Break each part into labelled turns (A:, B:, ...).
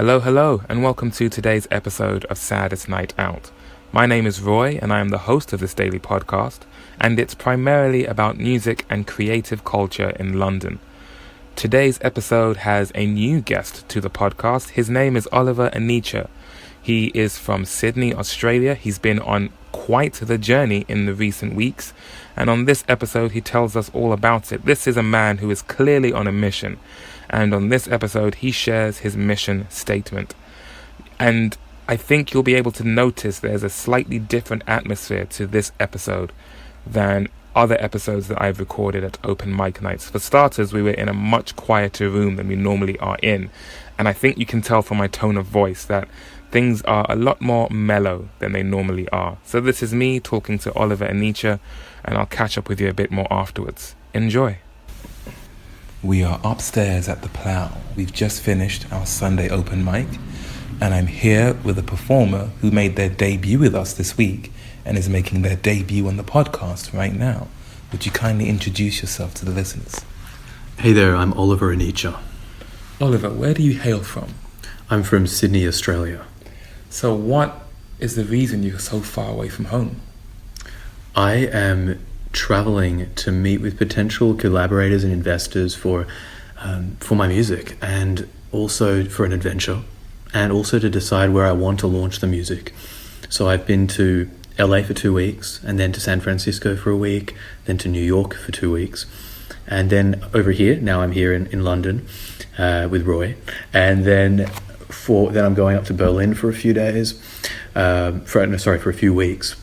A: Hello, and welcome to today's episode of Saddest Night Out. My name is Roy, and I am the host of this daily podcast, and it's primarily about music and creative culture in London. Today's episode has a new guest to the podcast. His name is Oliver Anicca. He is from Sydney, Australia. He's been on quite the journey in the recent weeks, and on this episode he tells us all about it. This is a man who is clearly on a mission, and on this episode he shares his mission statement. And I think you'll be able to notice there's a slightly different atmosphere to this episode than other episodes that I've recorded at open mic nights. For starters, we were in a much quieter room than we normally are in, and I think you can tell from my tone of voice that things are a lot more mellow than they normally are. So this is me talking to Oliver Anicca, and I'll catch up with you a bit more afterwards. Enjoy. We are upstairs at the Plough. We've just finished our Sunday open mic, and I'm here with a performer who made their debut with us this week and is making their debut on the podcast right now. Would you kindly introduce yourself to the listeners?
B: Hey there, I'm Oliver Anicca.
A: Oliver, where do you hail from?
B: I'm from Sydney, Australia.
A: So what is the reason you're so far away from home?
B: I am traveling to meet with potential collaborators and investors for my music, and also for an adventure, and also to decide where I want to launch the music. So I've been to LA for 2 weeks, and then to San Francisco for a week, then to New York for 2 weeks, and then over here, now I'm here in London with Roy, and then I'm going up to Berlin for a few days, for a few weeks,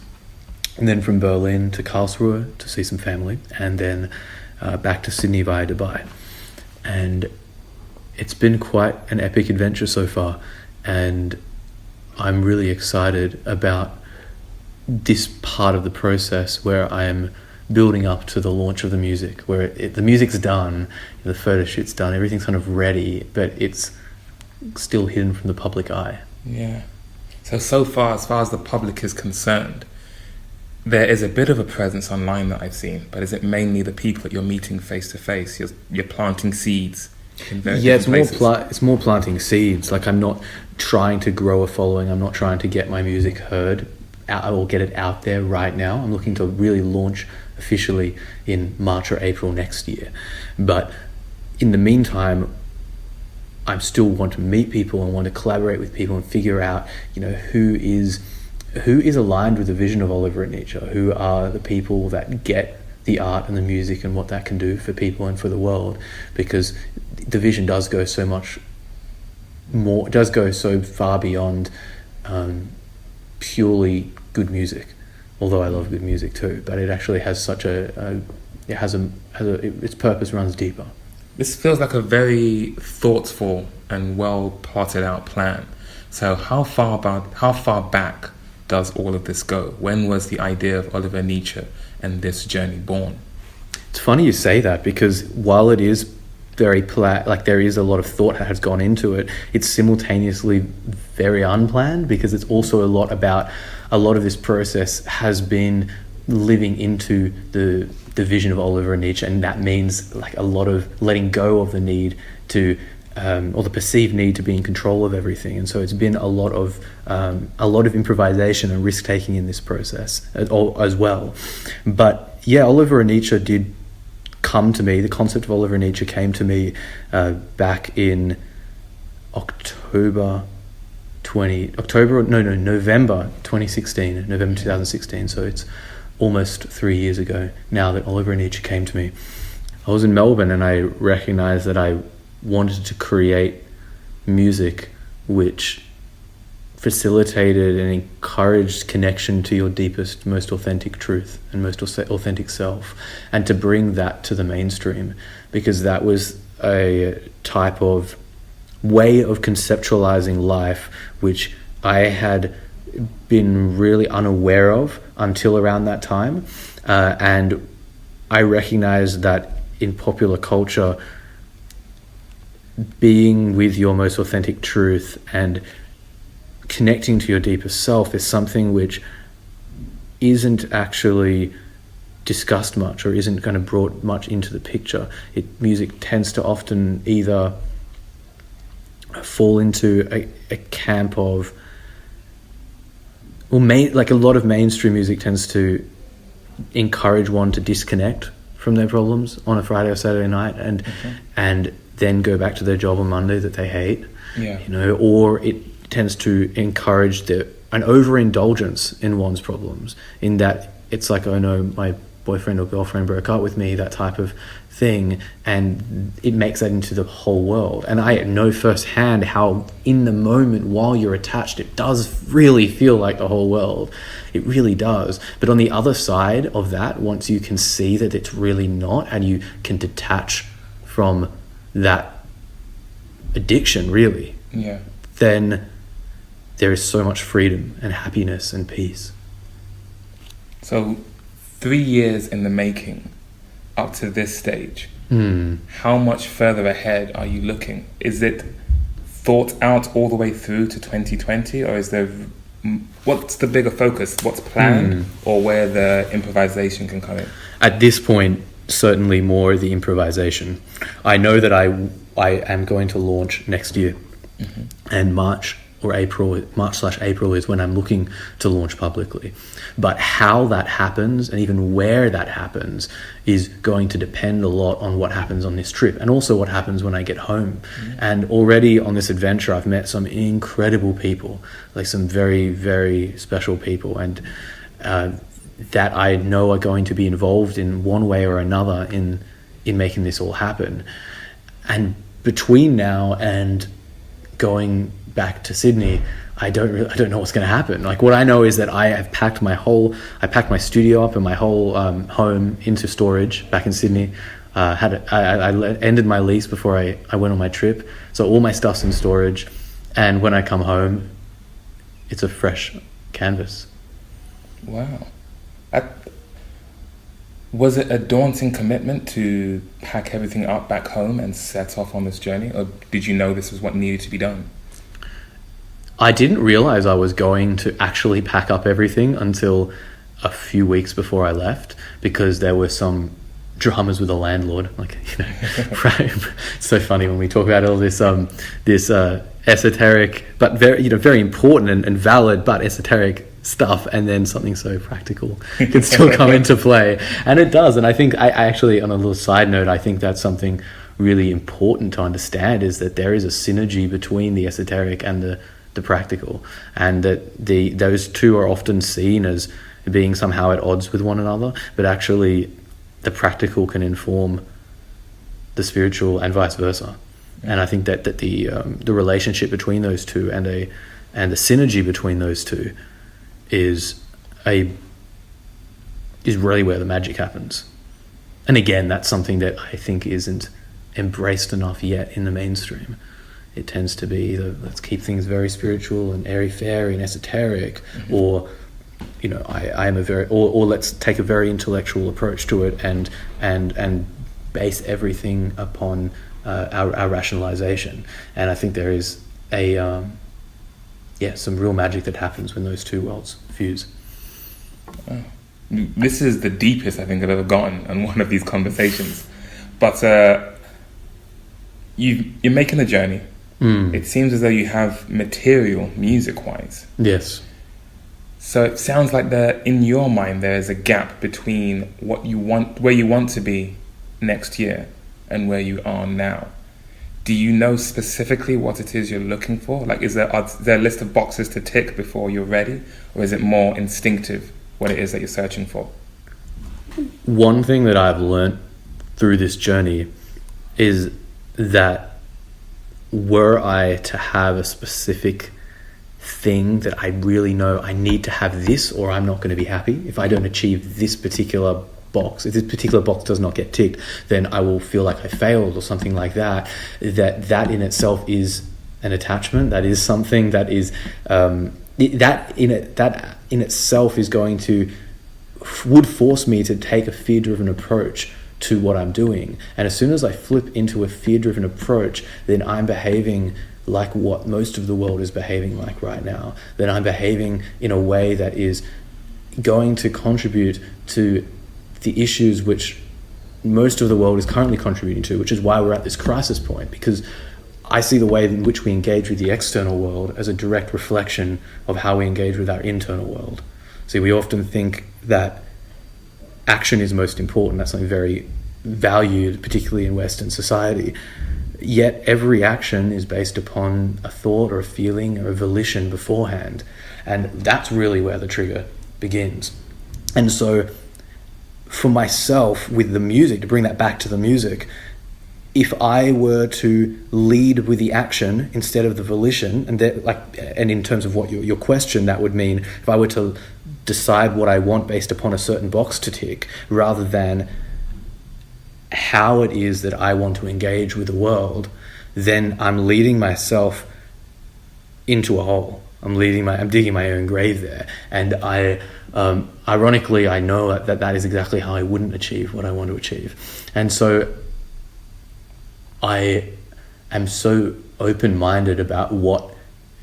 B: and then from Berlin to Karlsruhe to see some family, and then back to Sydney via Dubai. And it's been quite an epic adventure so far, and I'm really excited about this part of the process where I am building up to the launch of the music, where the music's done, the photo shoot's done, everything's kind of ready, but it's still hidden from the public eye.
A: Yeah. So far, as far as the public is concerned, there is a bit of a presence online that I've seen, but is it mainly the people that you're meeting face to face? You're planting seeds in various places?
B: It's more planting seeds. Like, I'm not trying to grow a following. I'm not trying to get my music heard or get it out there right now. I'm looking to really launch officially in March or April next year. But in the meantime, I still want to meet people and want to collaborate with people and figure out, who is aligned with the vision of Oliver Anicca, who are the people that get the art and the music and what that can do for people and for the world, because the vision does go so much more, does go so far beyond purely good music. Although I love good music too, but it actually has such its purpose runs deeper.
A: This feels like a very thoughtful and well plotted out plan. So how far back does all of this go? When was the idea of Oliver Anicca and this journey born?
B: It's funny you say that, because while it is very there is a lot of thought that has gone into it, it's simultaneously very unplanned, because it's also a lot of this process has been living into the vision of Oliver Anicca, and that means like a lot of letting go of the need to or the perceived need to be in control of everything. And so it's been a lot of improvisation and risk taking in this process as well. But yeah, Oliver Anicca did come to me. The concept of Oliver Anicca came to me back in November 2016. So it's almost 3 years ago now that Oliver Anicca came to me. I was in Melbourne, and I recognized that I wanted to create music which facilitated and encouraged connection to your deepest, most authentic truth and most authentic self, and to bring that to the mainstream, because that was a type of way of conceptualizing life which I had been really unaware of until around that time, and I recognized that in popular culture, being with your most authentic truth and connecting to your deepest self is something which isn't actually discussed much, or isn't kind of brought much into the picture. Music tends to often either fall into a camp of, like a lot of mainstream music tends to encourage one to disconnect from their problems on a Friday or Saturday night and then go back to their job on Monday that they hate.
A: Yeah.
B: You know, or it tends to encourage an overindulgence in one's problems, in that it's like, oh no, my boyfriend or girlfriend broke up with me, that type of thing, and it makes that into the whole world. And I know firsthand how in the moment while you're attached, it does really feel like the whole world. It really does. But on the other side of that, once you can see that it's really not, and you can detach from that addiction, really, then there is so much freedom and happiness and peace.
A: So 3 years in the making up to this stage, how much further ahead are you looking? Is it thought out all the way through to 2020, or is there, what's the bigger focus? What's planned, or where the improvisation can come in?
B: At this point, certainly more the improvisation. I know that I am going to launch next year, and March/April is when I'm looking to launch publicly. But how that happens and even where that happens is going to depend a lot on what happens on this trip, and also what happens when I get home. And already on this adventure, I've met some incredible people, like some very, very special people, and that I know are going to be involved in one way or another in making this all happen. And between now and going back to Sydney, I don't know what's going to happen. Like, what I know is that I packed my studio up and my whole home into storage back in Sydney. I ended my lease before I went on my trip, so all my stuff's in storage, and when I come home, it's a fresh canvas.
A: Wow. Was it a daunting commitment to pack everything up back home and set off on this journey, or did you know this was what needed to be done?
B: I didn't realize I was going to actually pack up everything until a few weeks before I left, because there were some dramas with the landlord. Like, you know, right? It's so funny when we talk about all this esoteric but very important and valid but esoteric stuff, and then something so practical can still come into play, and it does. And I think I actually, on a little side note, I think that's something really important to understand, is that there is a synergy between the esoteric and the practical, and that those two are often seen as being somehow at odds with one another, but actually the practical can inform the spiritual and vice versa. And I think that the relationship between those two and the synergy between those two is really where the magic happens. And again, that's something that I think isn't embraced enough yet in the mainstream. It tends to be let's keep things very spiritual and airy-fairy and esoteric, or, you know, I am a very, or let's take a very intellectual approach to it and base everything upon our rationalization. And I think there is some real magic that happens when those two worlds fuse.
A: Oh. This is the deepest I think I've ever gotten on one of these conversations. But you're making the journey. It seems as though you have material music-wise.
B: Yes.
A: So it sounds like in your mind there is a gap between what you want, where you want to be next year, and where you are now. Do you know specifically what it is you're looking for? Like, is there a list of boxes to tick before you're ready, or is it more instinctive what it is that you're searching for?
B: One thing that I've learned through this journey is that were I to have a specific thing that I really know I need to have this, or I'm not going to be happy if I don't achieve this particular box, if this particular box does not get ticked, then I will feel like I failed or something like that. That in itself is an attachment. That is something that is that in itself is going to would force me to take a fear-driven approach to what I'm doing. And as soon as I flip into a fear-driven approach, then I'm behaving like what most of the world is behaving like right now. Then I'm behaving in a way that is going to contribute to the issues which most of the world is currently contributing to, which is why we're at this crisis point. Because I see the way in which we engage with the external world as a direct reflection of how we engage with our internal world. See, we often think that action is most important. That's something very valued, particularly in Western society. Yet every action is based upon a thought or a feeling or a volition beforehand. And that's really where the trigger begins. And so for myself with the music, to bring that back to the music, if I were to lead with the action instead of the volition, and in terms of what your question, that would mean if I were to decide what I want based upon a certain box to tick, rather than how it is that I want to engage with the world, then I'm leading myself into a hole. I'm digging my own grave there. And ironically, I know that is exactly how I wouldn't achieve what I want to achieve. And so I am so open-minded about what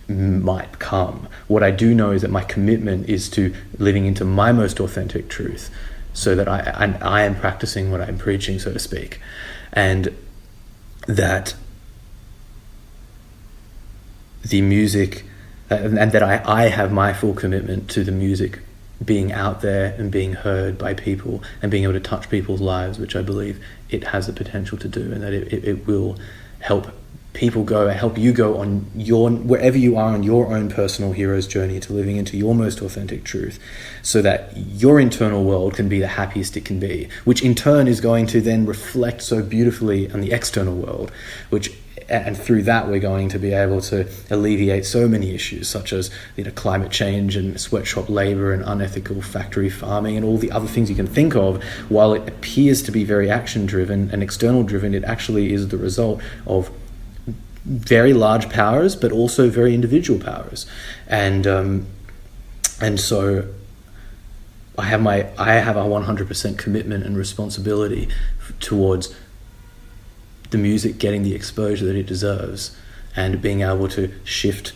B: might come. What I do know is that my commitment is to living into my most authentic truth, so that I am practicing what I'm preaching, so to speak, and that the music, and that I have my full commitment to the music being out there and being heard by people and being able to touch people's lives, which I believe it has the potential to do, and that it will help people help you go on wherever you are on your own personal hero's journey to living into your most authentic truth, so that your internal world can be the happiest it can be, which in turn is going to then reflect so beautifully on the external world, and through that we're going to be able to alleviate so many issues such as climate change and sweatshop labor and unethical factory farming and all the other things you can think of. While it appears to be very action driven and external driven, it actually is the result of very large powers, but also very individual powers, and so I have a 100% commitment and responsibility towards the music getting the exposure that it deserves, and being able to shift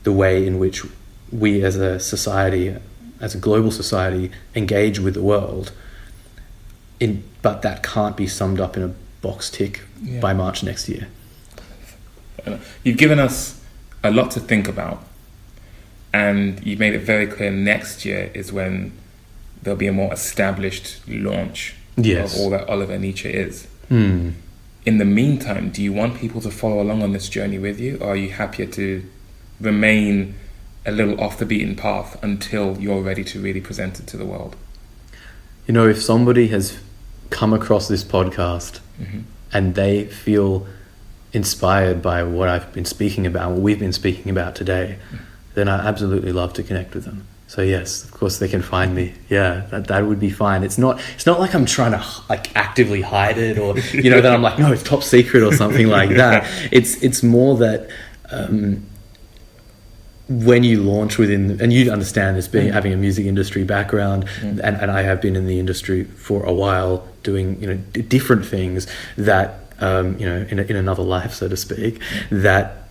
B: the way in which we as a society, as a global society, engage with the world. But that can't be summed up in a box tick by March next year.
A: You've given us a lot to think about, and you've made it very clear next year is when there'll be a more established launch of all that Oliver Anicca is. In the meantime, do you want people to follow along on this journey with you, or are you happier to remain a little off the beaten path until you're ready to really present it to the world?
B: If somebody has come across this podcast and they feel inspired by what I've been speaking about, what we've been speaking about today, then I absolutely love to connect with them. So yes, of course they can find me. Yeah, that would be fine. It's not like I'm trying to actively hide it, or that I'm like, no, it's top secret or something like that. It's more that when you launch within, and you understand this, having a music industry background, and I have been in the industry for a while doing different things that in another life, so to speak, that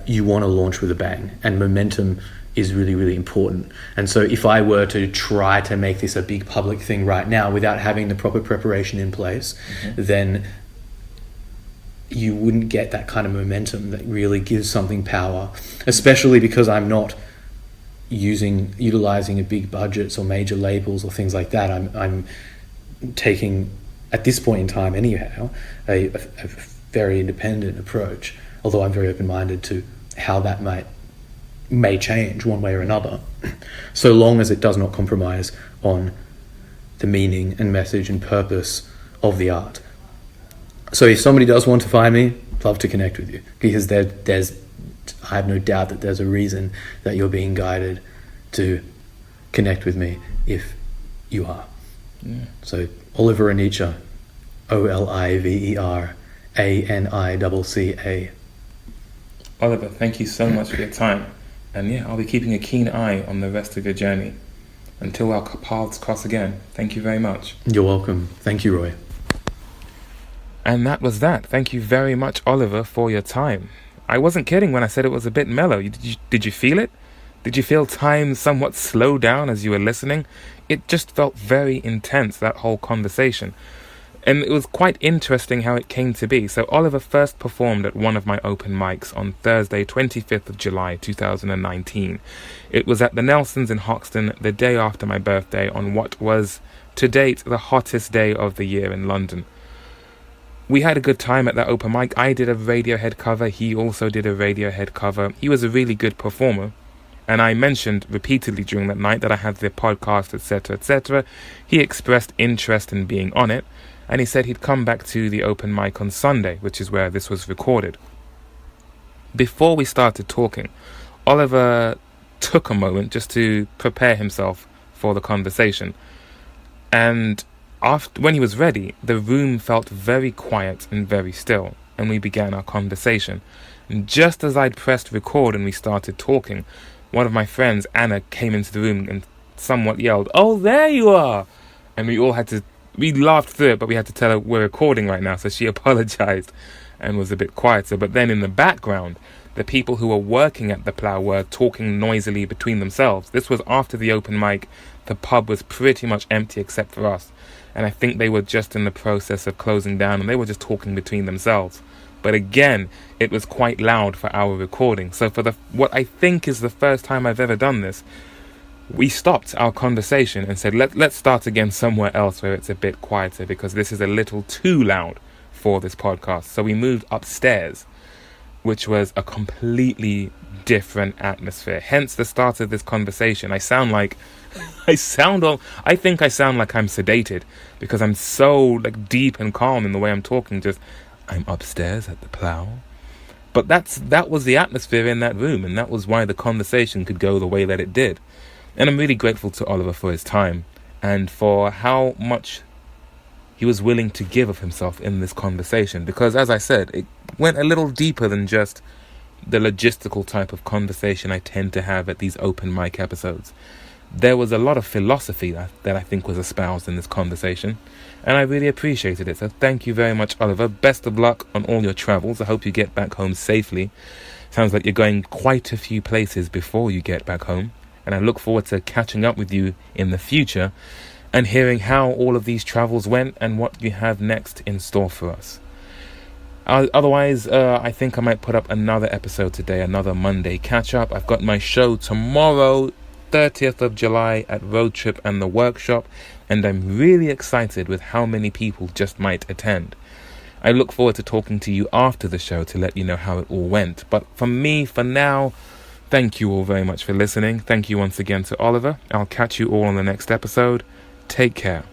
B: you want to launch with a bang, and momentum is really, really important. And so if I were to try to make this a big public thing right now without having the proper preparation in place, then you wouldn't get that kind of momentum that really gives something power, especially because I'm not utilizing a big budgets or major labels or things like that. I'm taking, at this point in time anyhow, a very independent approach, although I'm very open-minded to how that may change one way or another, so long as it does not compromise on the meaning and message and purpose of the art. So if somebody does want to find me, I'd love to connect with you, because I have no doubt that there's a reason that you're being guided to connect with me if you are. So Oliver Anicca, Oliver Anicca.
A: Oliver, thank you so much for your time. And I'll be keeping a keen eye on the rest of your journey. Until our paths cross again, thank you very much.
B: You're welcome. Thank you, Roy.
A: And that was that. Thank you very much, Oliver, for your time. I wasn't kidding when I said it was a bit mellow. Did you feel it? Did you feel time somewhat slow down as you were listening? It just felt very intense, that whole conversation. And it was quite interesting how it came to be. So Oliver first performed at one of my open mics on Thursday, 25th of July, 2019. It was at the Nelsons in Hoxton, the day after my birthday, on what was, to date, the hottest day of the year in London. We had a good time at that open mic. I did a Radiohead cover. He also did a Radiohead cover. He was a really good performer. And I mentioned repeatedly during that night that I had the podcast, etc., etc. He expressed interest in being on it. And he said he'd come back to the open mic on Sunday, which is where this was recorded. Before we started talking, Oliver took a moment just to prepare himself for the conversation. And when he was ready, the room felt very quiet and very still, and we began our conversation. And just as I'd pressed record and we started talking, one of my friends, Anna, came into the room and somewhat yelled, "Oh, there you are!" And we laughed through it, but we had to tell her we're recording right now, so she apologized and was a bit quieter. But then in the background, the people who were working at the Plough were talking noisily between themselves. This was after the open mic. The pub was pretty much empty except for us. And I think they were just in the process of closing down, and they were just talking between themselves. But again, it was quite loud for our recording. So for what I think is the first time I've ever done this, we stopped our conversation and said, let's start again somewhere else where it's a bit quieter, because this is a little too loud for this podcast. So we moved upstairs, which was a completely different atmosphere. Hence the start of this conversation. I think I sound like I'm sedated, because I'm so deep and calm in the way I'm talking. I'm upstairs at the Plough. But that was the atmosphere in that room, and that was why the conversation could go the way that it did. And I'm really grateful to Oliver for his time and for how much he was willing to give of himself in this conversation. Because, as I said, it went a little deeper than just the logistical type of conversation I tend to have at these open mic episodes. There was a lot of philosophy that I think was espoused in this conversation, and I really appreciated it. So thank you very much, Oliver. Best of luck on all your travels. I hope you get back home safely. Sounds like you're going quite a few places before you get back home. And I look forward to catching up with you in the future and hearing how all of these travels went and what you have next in store for us. Otherwise, I think I might put up another episode today, another Monday catch-up. I've got my show tomorrow, 30th of July at Road Trip and the Workshop, and I'm really excited with how many people just might attend. I look forward to talking to you after the show to let you know how it all went. But for me, for now, thank you all very much for listening. Thank you once again to Oliver. I'll catch you all on the next episode. Take care.